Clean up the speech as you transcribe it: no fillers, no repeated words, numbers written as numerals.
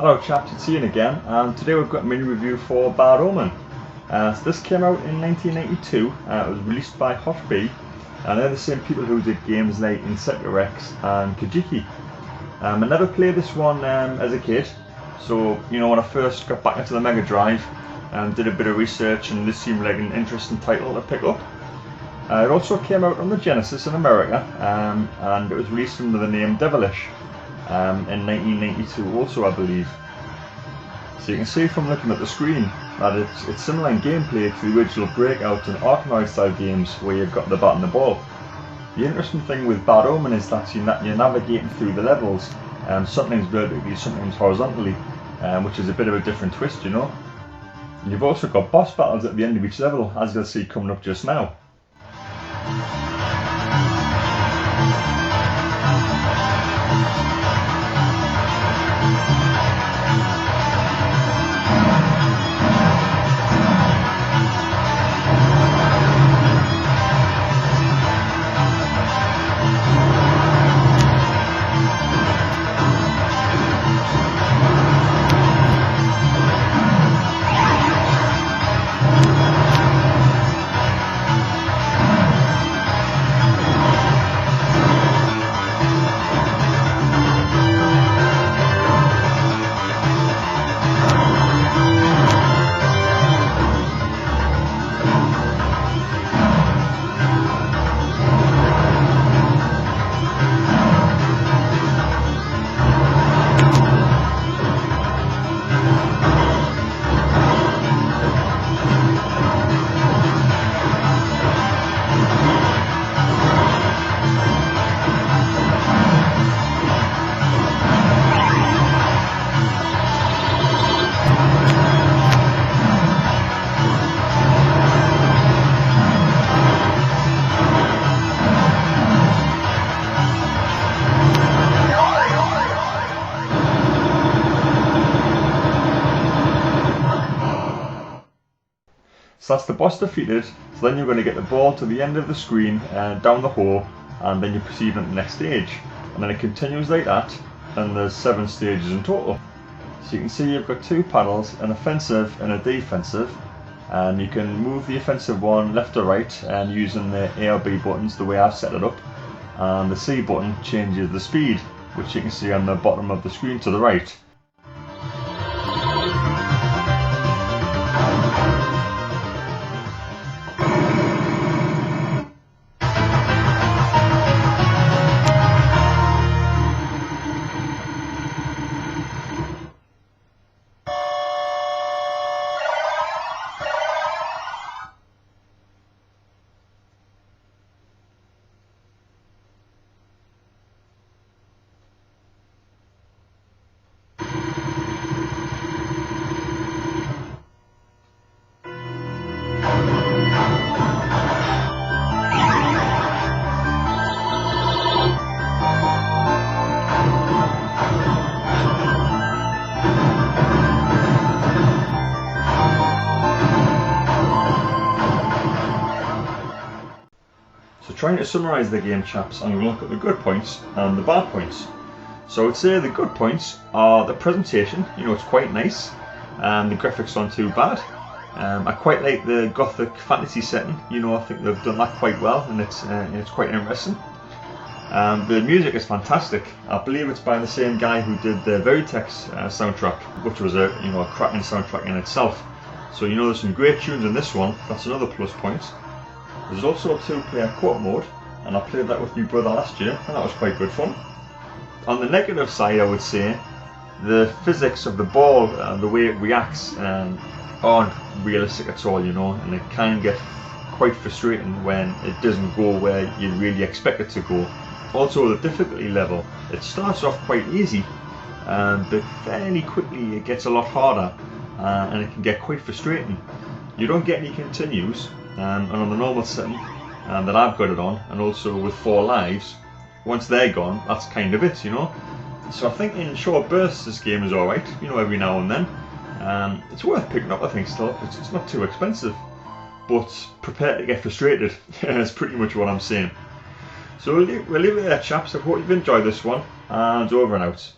Hello chaps, it's Ian again, and today we've got a mini review for Bad Omen. So this came out in 1992, it was released by Hot B, and they're the same people who did games like Insectorex and Kajiki. I never played this one as a kid, so when I first got back into the Mega Drive and did a bit of research, and this seemed like an interesting title to pick up. It also came out on the Genesis in America, and it was released under the name Devilish. In 1992 also, I believe. So you can see from looking at the screen that it's similar in gameplay to the original Breakout and Arkanoid style games where you've got the bat and the ball. The interesting thing with Bad Omen is that you're navigating through the levels, sometimes vertically, sometimes horizontally, which is a bit of a different twist, And you've also got boss battles at the end of each level, as you'll see coming up just now. So that's the boss defeated, so then you're going to get the ball to the end of the screen and down the hole, and then you proceed on the next stage. And then it continues like that, and there's 7 stages in total. So you can see you've got 2 paddles, an offensive and a defensive, and you can move the offensive one left or right and using the A or B buttons the way I've set it up, and the C button changes the speed, which you can see on the bottom of the screen to the right. So trying to summarise the game, chaps, I'm going to look at the good points and the bad points. So I would say the good points are the presentation, it's quite nice, and the graphics aren't too bad. I quite like the gothic fantasy setting, I think they've done that quite well, and it's quite interesting. The music is fantastic. I believe it's by the same guy who did the Veritex soundtrack, which was a cracking soundtrack in itself. So there's some great tunes in this one, that's another plus point. There's also a 2-player co-op mode, and I played that with my brother last year, and that was quite good fun. On the negative side, I would say, the physics of the ball and the way it reacts aren't realistic at all, and it can get quite frustrating when it doesn't go where you really expect it to go. Also, the difficulty level, it starts off quite easy, but fairly quickly it gets a lot harder, and it can get quite frustrating. You don't get any continues, and on the normal setting that I've got it on, and also with 4 lives, once they're gone, that's kind of it, So I think in short bursts this game is alright, every now and then. It's worth picking up, I think, still. It's not too expensive, but prepare to get frustrated. That's pretty much what I'm saying. So we'll leave it there, chaps. I hope you've enjoyed this one, and over and out.